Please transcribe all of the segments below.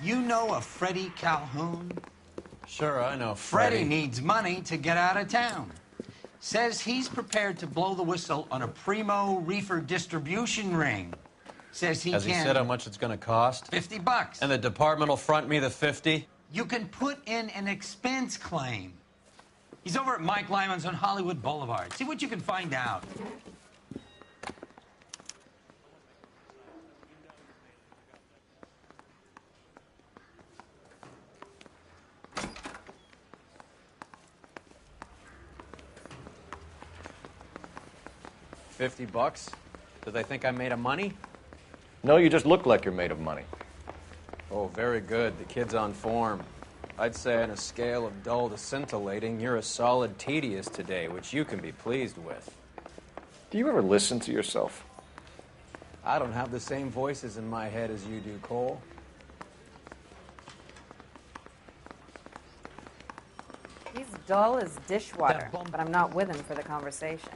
You know a Freddie Calhoun? Sure, I know Freddie needs money to get out of town. Says he's prepared to blow the whistle on a primo reefer distribution ring. Says he Has can... he said how much it's going to cost? $50. And the department will front me the 50? You can put in an expense claim. He's over at Mike Lyman's on Hollywood Boulevard. See what you can find out. $50? Do they think I'm made of money? No, you just look like you're made of money. Oh, very good. The kid's on form. I'd say on a scale of dull to scintillating, you're a solid tedious today, which you can be pleased with. Do you ever listen to yourself? I don't have the same voices in my head as you do, Cole. He's dull as dishwater, but I'm not with him for the conversation.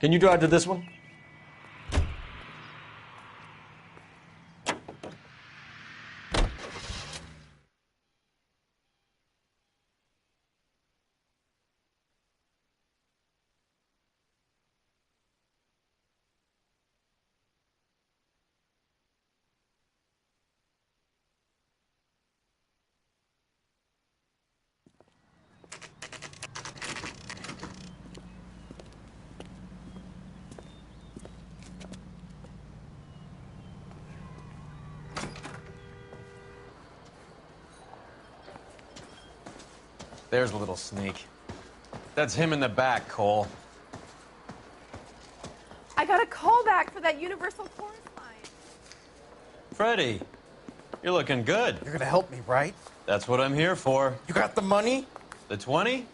Can you drive to this one? There's a little sneak. That's him in the back, Cole. I got a call back for that Universal Chorus line. Freddie, you're looking good. You're gonna help me, right? That's what I'm here for. You got the money? The 20?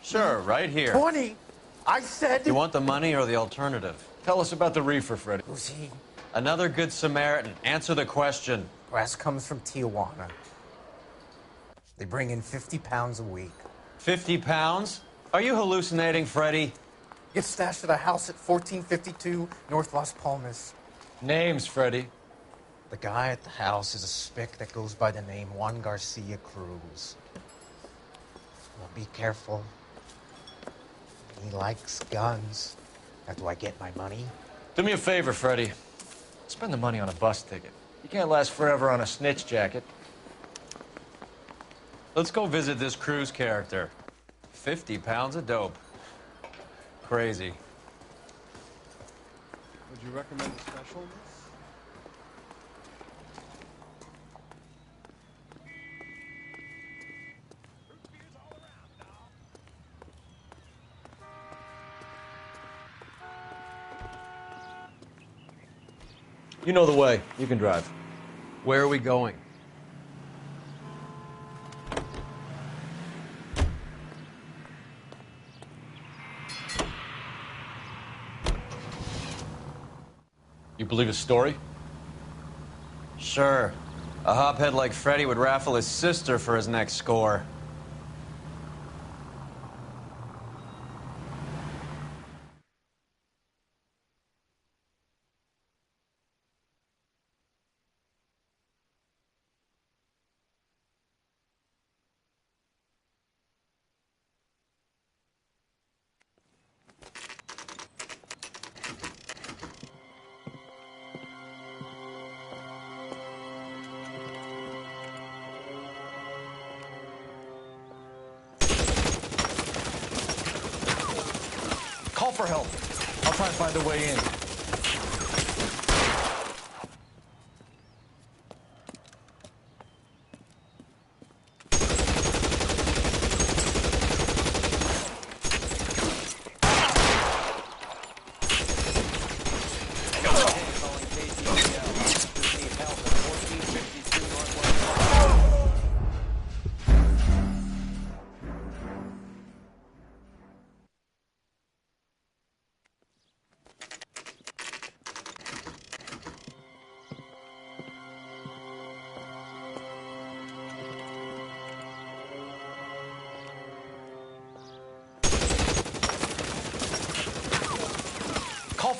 Sure, right here. 20? I said... You want the money or the alternative? Tell us about the reefer, Freddie. Who's he? Another good Samaritan. Answer the question. Grass comes from Tijuana. They bring in 50 pounds a week. 50 pounds? Are you hallucinating, Freddie? Gets stashed at a house at 1452 North Las Palmas. Names, Freddie. The guy at the house is a spick that goes by the name Juan Garcia Cruz. Well, be careful. He likes guns. Now, do I get my money? Do me a favor, Freddie. Spend the money on a bus ticket. You can't last forever on a snitch jacket. Let's go visit this Cruz character. 50 pounds of dope. Crazy. Would you recommend a special? You know the way. You can drive. Where are we going? You believe his story? Sure. A hophead like Freddie would raffle his sister for his next score. Call for help. I'll try and find a way in.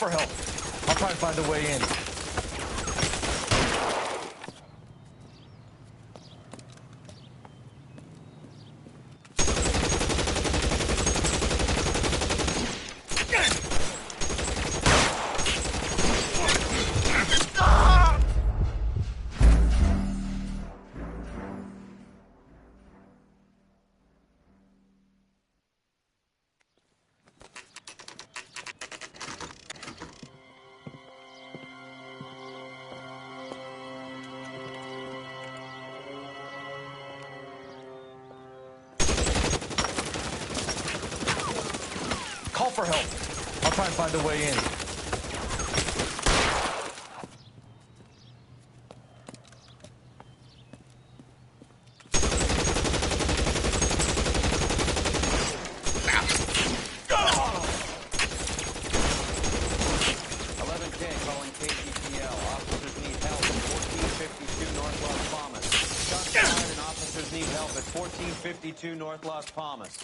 for help. I'll try and find a way in. Call for help. I'll try and find a way in. North Las Palmas.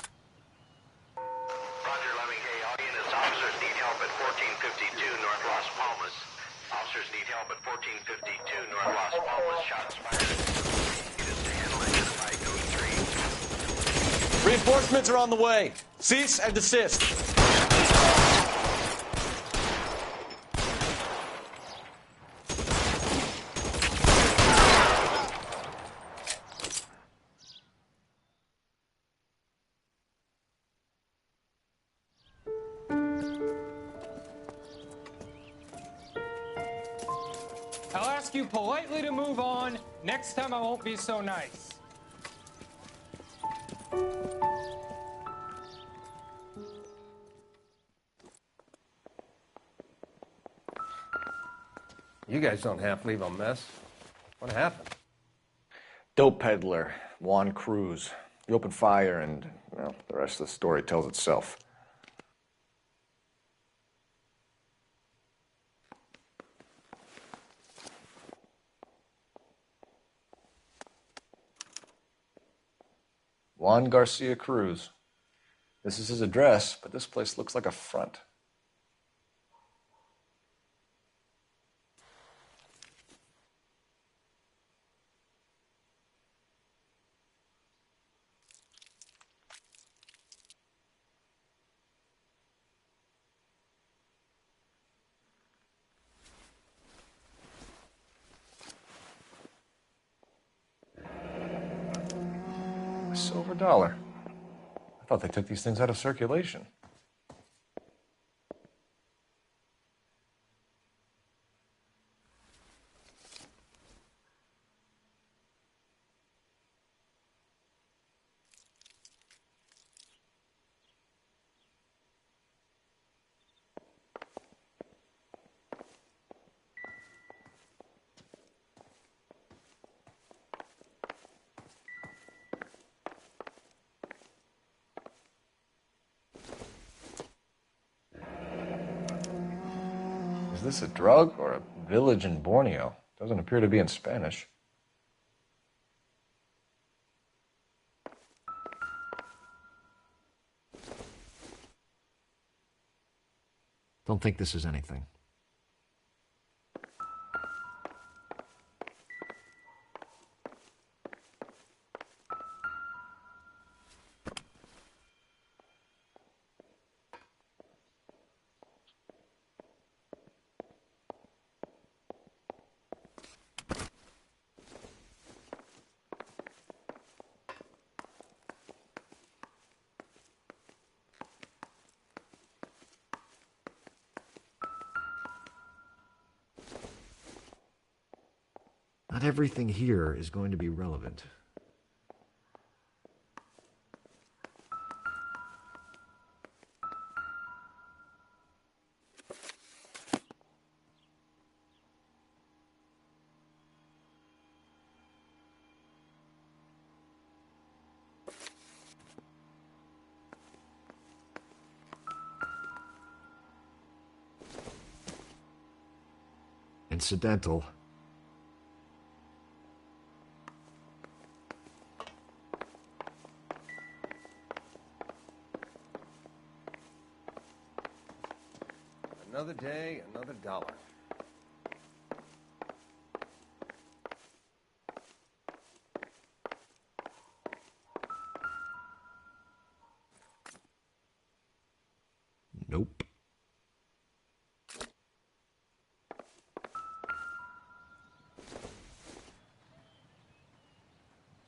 Roger, 11K. All units, officers need help at 1452 North Las Palmas. Officers need help at 1452 North Las Palmas. Shots fired. Units to handle identify code 3. Reinforcements are on the way. Cease and desist. I'll ask you politely to move on. Next time I won't be so nice. You guys don't half leave a mess. What happened? Dope peddler, Juan Cruz. He opened fire and, well, the rest of the story tells itself. Juan Garcia Cruz. This is his address, but this place looks like a front. A silver dollar. I thought they took these things out of circulation. Is this a drug or a village in Borneo? Doesn't appear to be in Spanish. Don't think this is anything. Not everything here is going to be relevant. Incidental. Another day, another dollar. Nope. I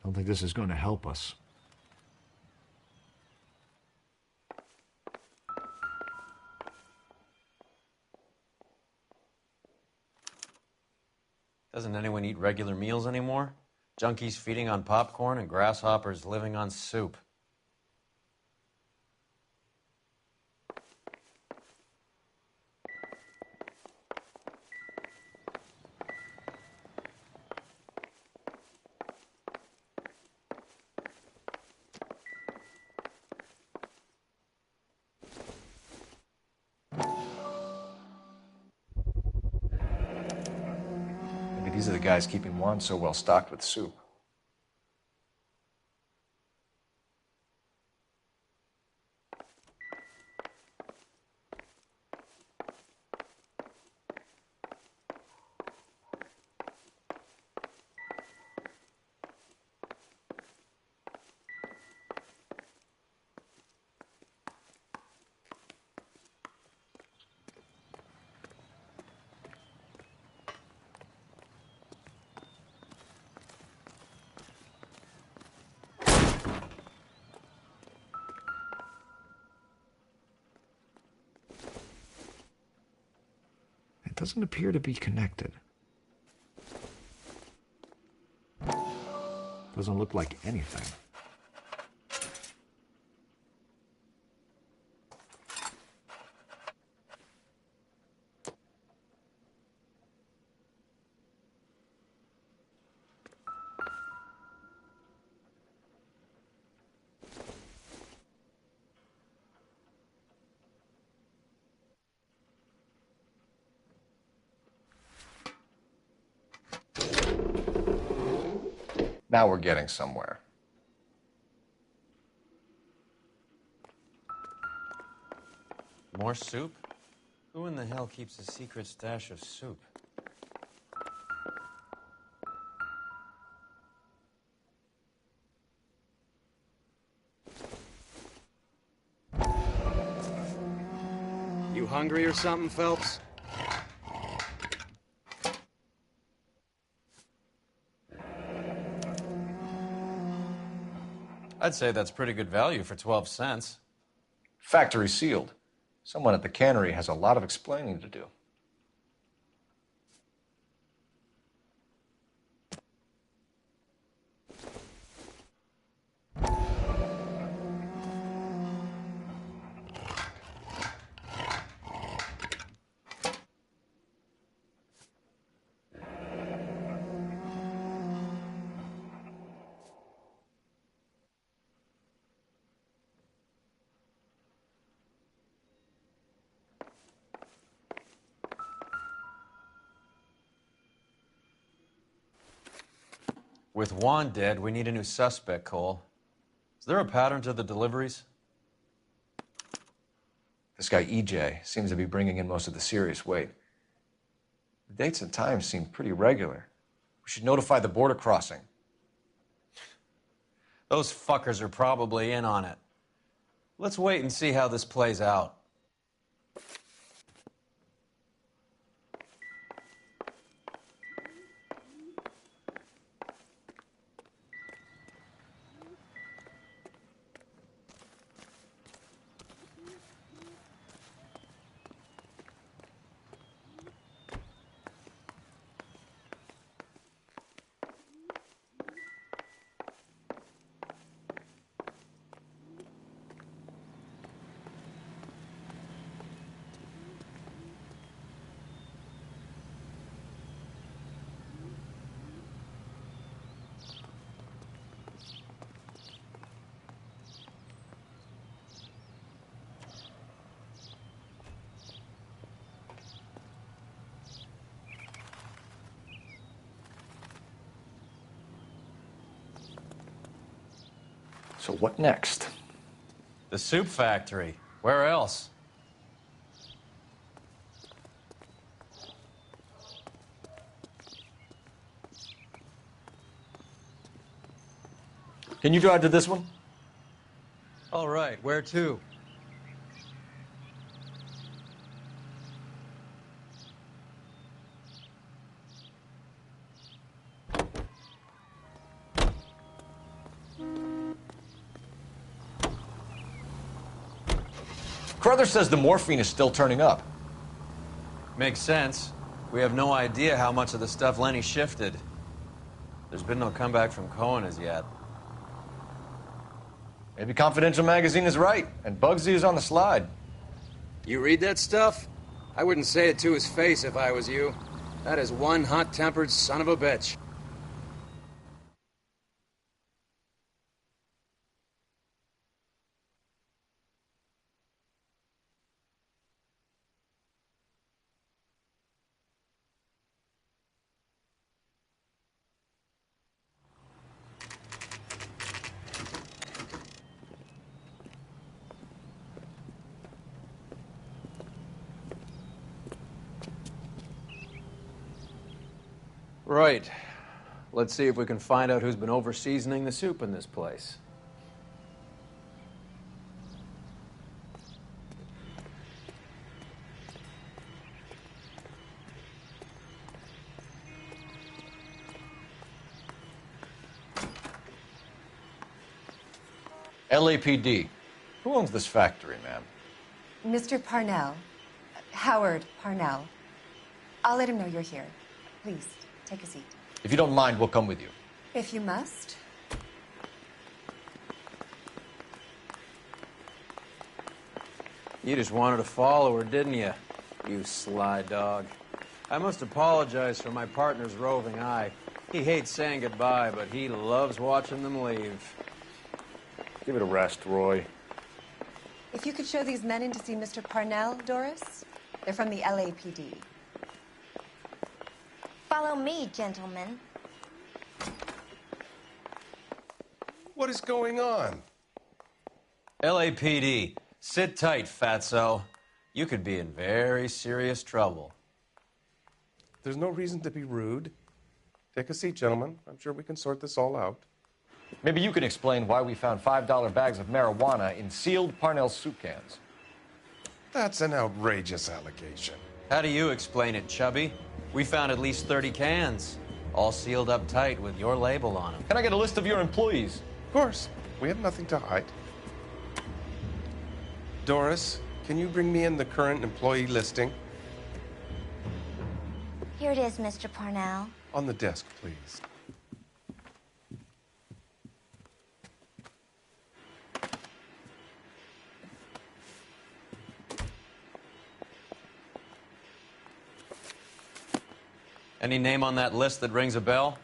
don't think this is going to help us. Doesn't anyone eat regular meals anymore? Junkies feeding on popcorn and grasshoppers living on soup. Maybe these are the guys keeping Juan so well stocked with soup. It doesn't appear to be connected. Doesn't look like anything. Now we're getting somewhere. More soup? Who in the hell keeps a secret stash of soup? You hungry or something, Phelps? I'd say that's pretty good value for 12 cents. Factory sealed. Someone at the cannery has a lot of explaining to do. With Juan dead, we need a new suspect, Cole. Is there a pattern to the deliveries? This guy EJ seems to be bringing in most of the serious weight. The dates and times seem pretty regular. We should notify the border crossing. Those fuckers are probably in on it. Let's wait and see how this plays out. So what next? The soup factory. Where else? Can you drive to this one? All right, where to? Carruthers says the morphine is still turning up. Makes sense. We have no idea how much of the stuff Lenny shifted. There's been no comeback from Cohen as yet. Maybe Confidential magazine is right, and Bugsy is on the slide. You read that stuff? I wouldn't say it to his face if I was you. That is one hot-tempered son of a bitch. Right. Let's see if we can find out who's been over-seasoning the soup in this place. LAPD. Who owns this factory, ma'am? Mr. Parnell. Howard Parnell. I'll let him know you're here. Please, take a seat. If you don't mind, we'll come with you. If you must. You just wanted to follow her, didn't you? You sly dog. I must apologize for my partner's roving eye. He hates saying goodbye, but he loves watching them leave. Give it a rest, Roy. If you could show these men in to see Mr. Parnell, Doris. They're from the LAPD. Follow me, gentlemen. What is going on? LAPD, sit tight, fatso. You could be in very serious trouble. There's no reason to be rude. Take a seat, gentlemen. I'm sure we can sort this all out. Maybe you can explain why we found $5 bags of marijuana in sealed Parnell soup cans. That's an outrageous allegation. How do you explain it, Chubby? We found at least 30 cans, all sealed up tight with your label on them. Can I get a list of your employees? Of course. We have nothing to hide. Doris, can you bring me in the current employee listing? Here it is, Mr. Parnell. On the desk, please. Any name on that list that rings a bell?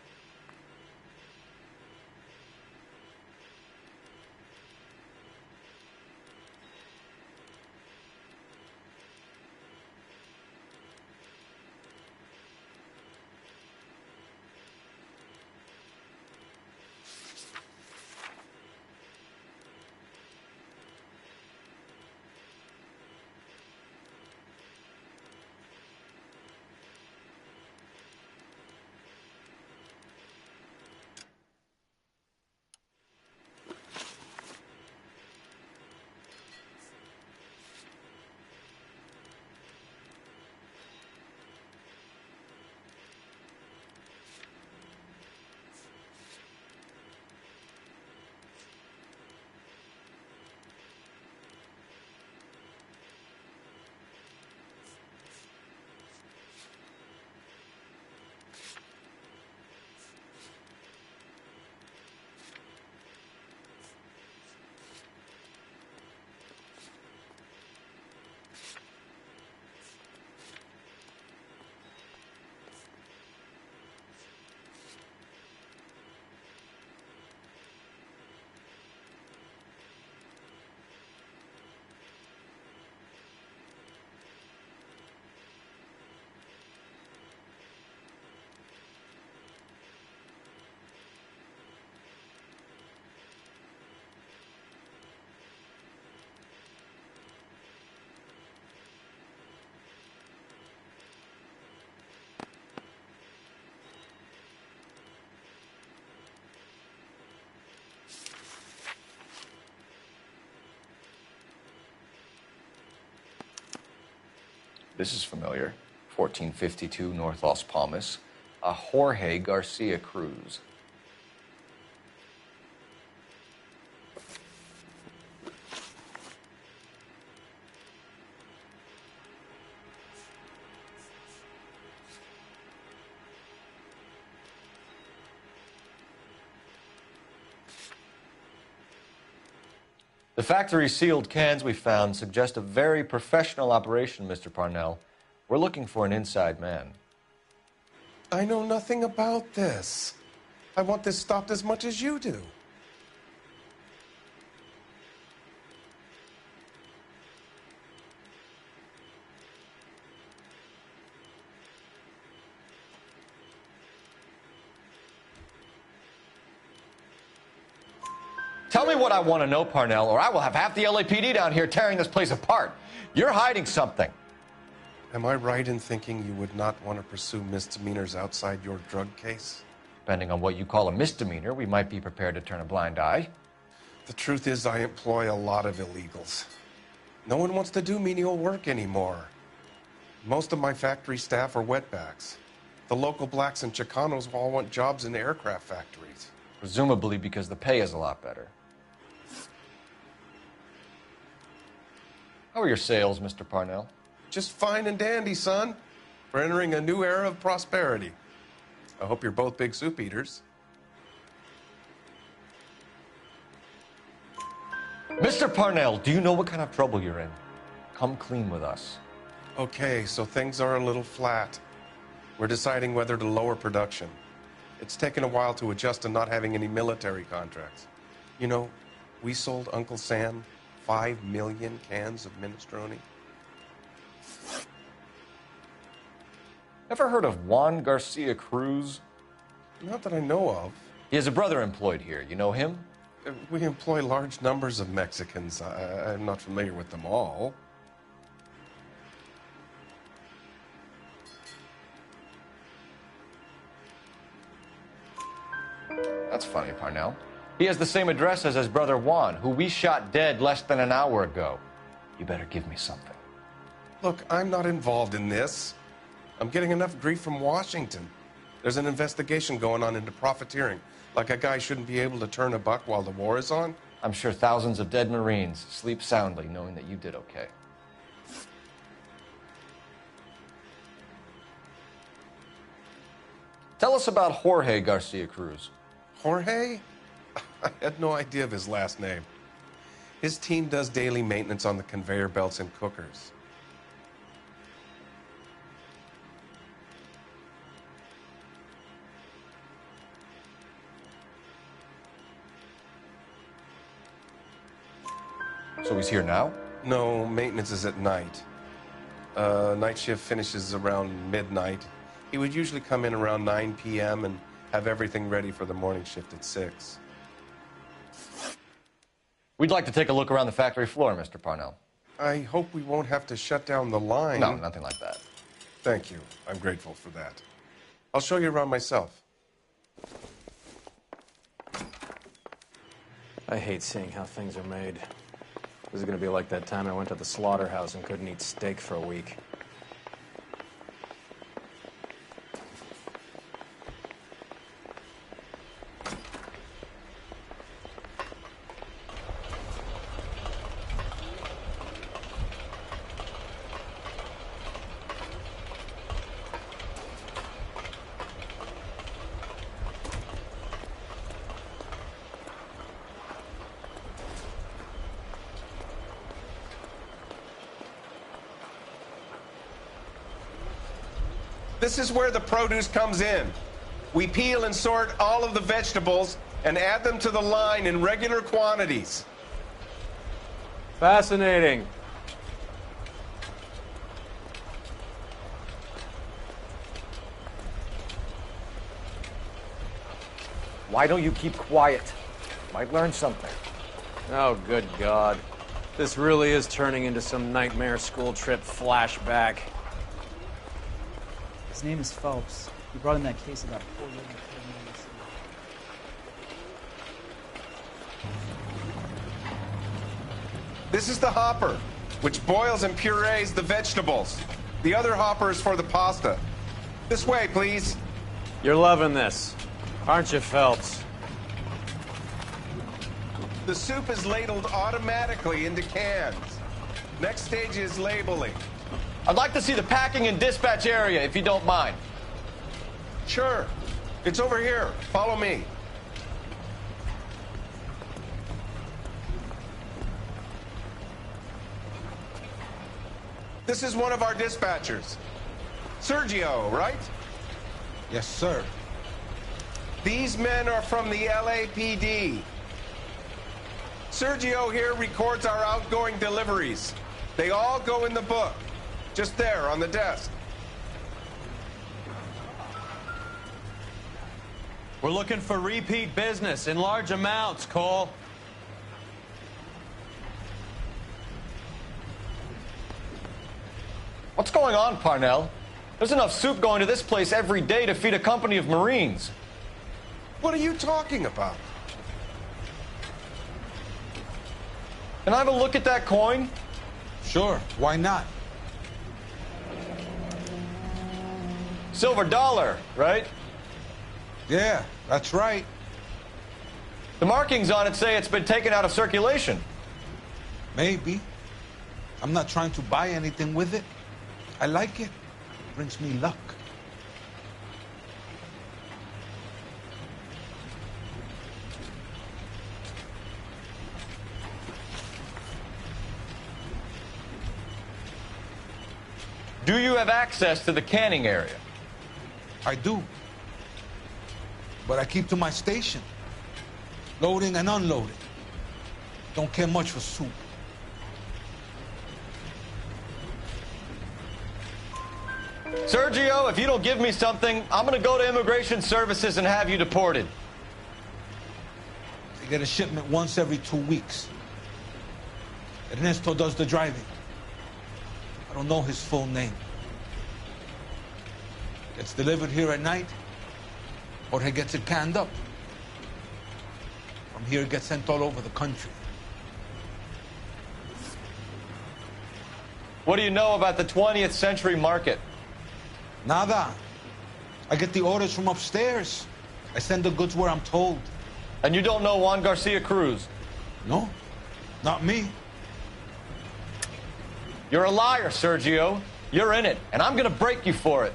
This is familiar. 1452 North Las Palmas. A Jorge Garcia Cruz. The factory sealed cans we found suggest a very professional operation, Mr. Parnell. We're looking for an inside man. I know nothing about this. I want this stopped as much as you do. Tell me what I want to know, Parnell, or I will have half the LAPD down here tearing this place apart. You're hiding something. Am I right in thinking you would not want to pursue misdemeanors outside your drug case? Depending on what you call a misdemeanor, we might be prepared to turn a blind eye. The truth is, I employ a lot of illegals. No one wants to do menial work anymore. Most of my factory staff are wetbacks. The local blacks and Chicanos all want jobs in aircraft factories. Presumably because the pay is a lot better. How are your sales, Mr. Parnell? Just fine and dandy, son. We're entering a new era of prosperity. I hope you're both big soup eaters. Mr. Parnell, do you know what kind of trouble you're in? Come clean with us. Okay, so things are a little flat. We're deciding whether to lower production. It's taken a while to adjust to not having any military contracts. You know, we sold Uncle Sam 5 million cans of minestrone. Ever heard of Juan Garcia Cruz? Not that I know of. He has a brother employed here. You know him? We employ large numbers of Mexicans. I'm not familiar with them all. That's funny, Parnell. He has the same address as his brother Juan, who we shot dead less than an hour ago. You better give me something. Look, I'm not involved in this. I'm getting enough grief from Washington. There's an investigation going on into profiteering. Like a guy shouldn't be able to turn a buck while the war is on. I'm sure thousands of dead Marines sleep soundly knowing that you did okay. Tell us about Jorge Garcia Cruz. Jorge? I had no idea of his last name. His team does daily maintenance on the conveyor belts and cookers. So he's here now? No, maintenance is at night. Night shift finishes around midnight. He would usually come in around 9 p.m. and have everything ready for the morning shift at 6. We'd like to take a look around the factory floor, Mr. Parnell. I hope we won't have to shut down the line. No, nothing like that. Thank you. I'm grateful for that. I'll show you around myself. I hate seeing how things are made. This is going to be like that time I went to the slaughterhouse and couldn't eat steak for a week. This is where the produce comes in. We peel and sort all of the vegetables and add them to the line in regular quantities. Fascinating. Why don't you keep quiet? Might learn something. Oh, good God. This really is turning into some nightmare school trip flashback. His name is Phelps. He brought in that case about 4 years ago. This is the hopper, which boils and purees the vegetables. The other hopper is for the pasta. This way, please. You're loving this, aren't you, Phelps? The soup is ladled automatically into cans. Next stage is labeling. I'd like to see the packing and dispatch area, if you don't mind. Sure. It's over here. Follow me. This is one of our dispatchers. Sergio, right? Yes, sir. These men are from the LAPD. Sergio here records our outgoing deliveries. They all go in the book. Just there on the desk. We're looking for repeat business in large amounts, Cole. What's going on, Parnell? There's enough soup going to this place every day to feed a company of Marines. What are you talking about? Can I have a look at that coin? Sure, why not? Silver dollar, right? Yeah, that's right. The markings on it say it's been taken out of circulation. Maybe. I'm not trying to buy anything with it. I like it. Brings me luck. Do you have access to the canning area? I do. But I keep to my station. Loading and unloading. Don't care much for soup. Sergio, if you don't give me something, I'm gonna go to Immigration Services and have you deported. They get a shipment once every 2 weeks. Ernesto does the driving. I don't know his full name. Gets delivered here at night, or he gets it canned up. From here, it gets sent all over the country. What do you know about the 20th century market? Nada. I get the orders from upstairs. I send the goods where I'm told. And you don't know Juan Garcia Cruz? No, not me. You're a liar, Sergio. You're in it, and I'm gonna break you for it.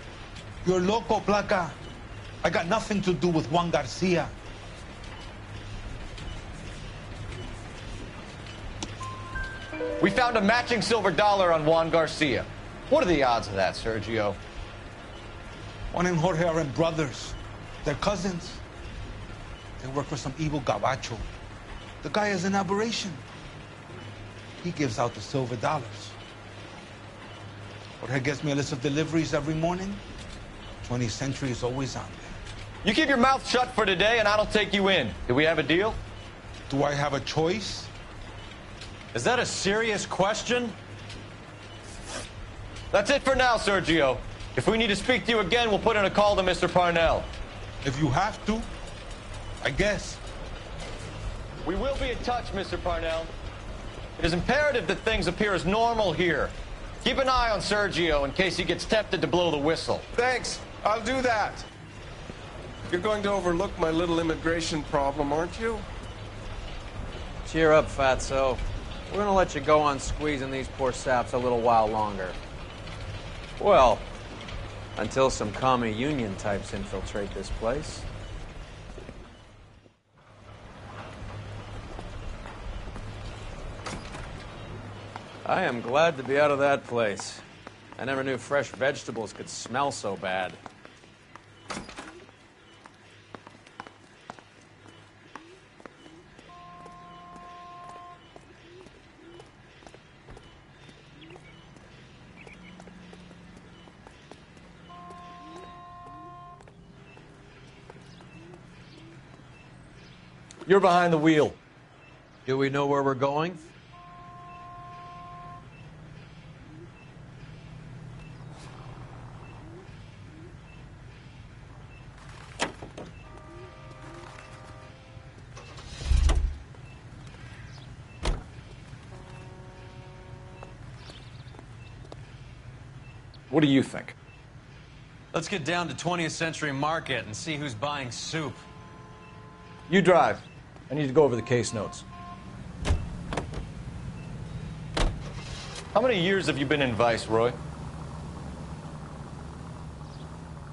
You're loco, Placa. I got nothing to do with Juan Garcia. We found a matching silver dollar on Juan Garcia. What are the odds of that, Sergio? Juan and Jorge are brothers. They're cousins. They work for some evil gabacho. The guy is an aberration. He gives out the silver dollars. Jorge gets me a list of deliveries every morning. 20th Century is always on there. You keep your mouth shut for today, and I don't take you in. Do we have a deal? Do I have a choice? Is that a serious question? That's it for now, Sergio. If we need to speak to you again, we'll put in a call to Mr. Parnell. If you have to, I guess. We will be in touch, Mr. Parnell. It is imperative that things appear as normal here. Keep an eye on Sergio in case he gets tempted to blow the whistle. Thanks. I'll do that. You're going to overlook my little immigration problem, aren't you? Cheer up, Fatso. We're gonna let you go on squeezing these poor saps a little while longer. Well, until some commie union types infiltrate this place. I am glad to be out of that place. I never knew fresh vegetables could smell so bad. You're behind the wheel. Do we know where we're going? What do you think? Let's get down to 20th Century Market and see who's buying soup. You drive. I need to go over the case notes. How many years have you been in Vice, Roy?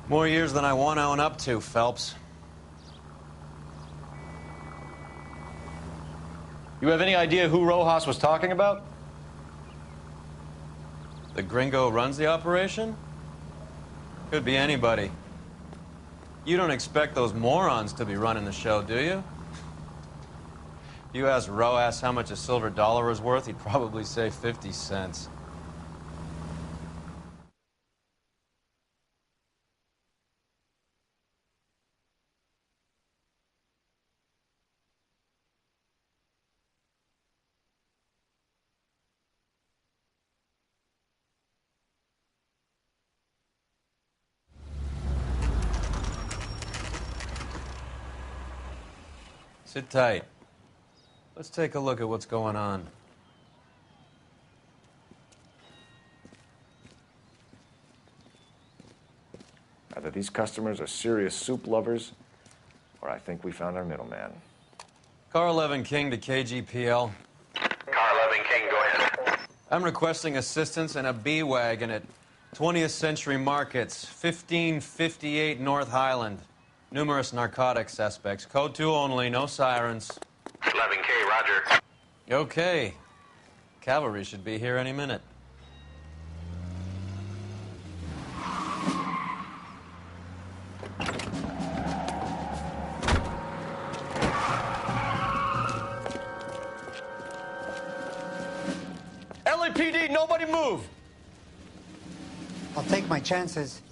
More years than I want to own up to, Phelps. You have any idea who Rojas was talking about? The gringo runs the operation? Could be anybody. You don't expect those morons to be running the show, do you? If you asked Rojas how much a silver dollar is worth, he'd probably say 50 cents. Sit tight. Let's take a look at what's going on. Either these customers are serious soup lovers, or I think we found our middleman. Car 11 King to KGPL. Car 11 King, go ahead. I'm requesting assistance in a B-Wagon at 20th Century Markets, 1558 North Highland. Numerous narcotic suspects. Code 2 only, no sirens. 11K, roger. Okay. Cavalry should be here any minute. LAPD, nobody move! I'll take my chances.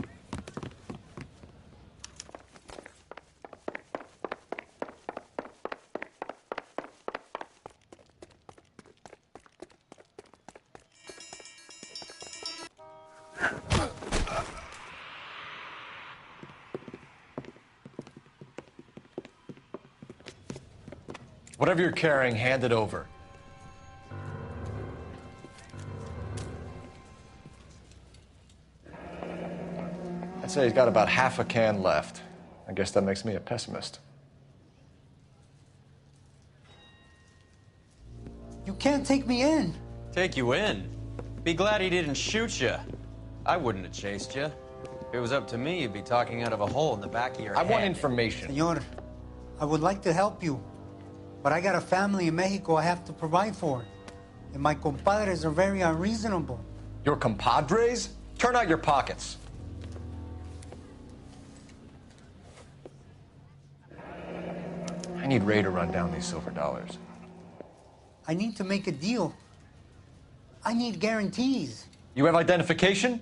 Whatever you're carrying, hand it over. I'd say he's got about half a can left. I guess that makes me a pessimist. You can't take me in. Take you in? Be glad he didn't shoot you. I wouldn't have chased you. If it was up to me, you'd be talking out of a hole in the back of your head. I want information. Senor, I would like to help you, but I got a family in Mexico I have to provide for. And my compadres are very unreasonable. Your compadres? Turn out your pockets. I need Ray to run down these silver dollars. I need to make a deal. I need guarantees. You have identification?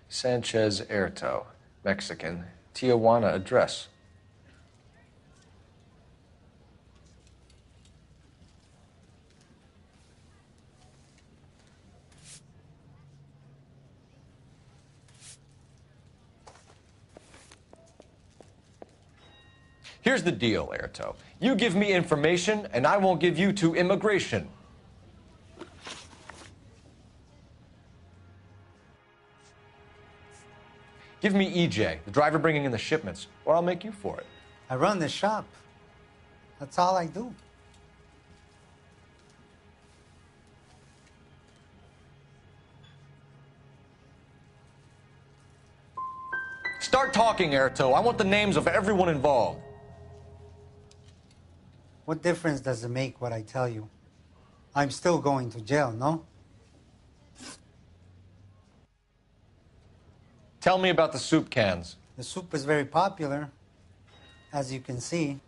Sanchez Erto, Mexican, Tijuana address. Here's the deal, Erto. You give me information, and I won't give you to immigration. Give me EJ, the driver bringing in the shipments, or I'll make you for it. I run the shop. That's all I do. Start talking, Erto. I want the names of everyone involved. What difference does it make what I tell you? I'm still going to jail, no? Tell me about the soup cans. The soup is very popular, as you can see.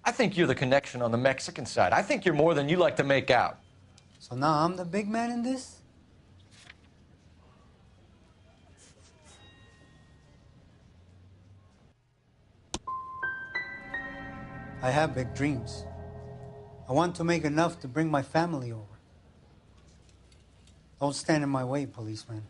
I think you're the connection on the Mexican side. I think you're more than you like to make out. So now I'm the big man in this? I have big dreams. I want to make enough to bring my family over. Don't stand in my way, policeman.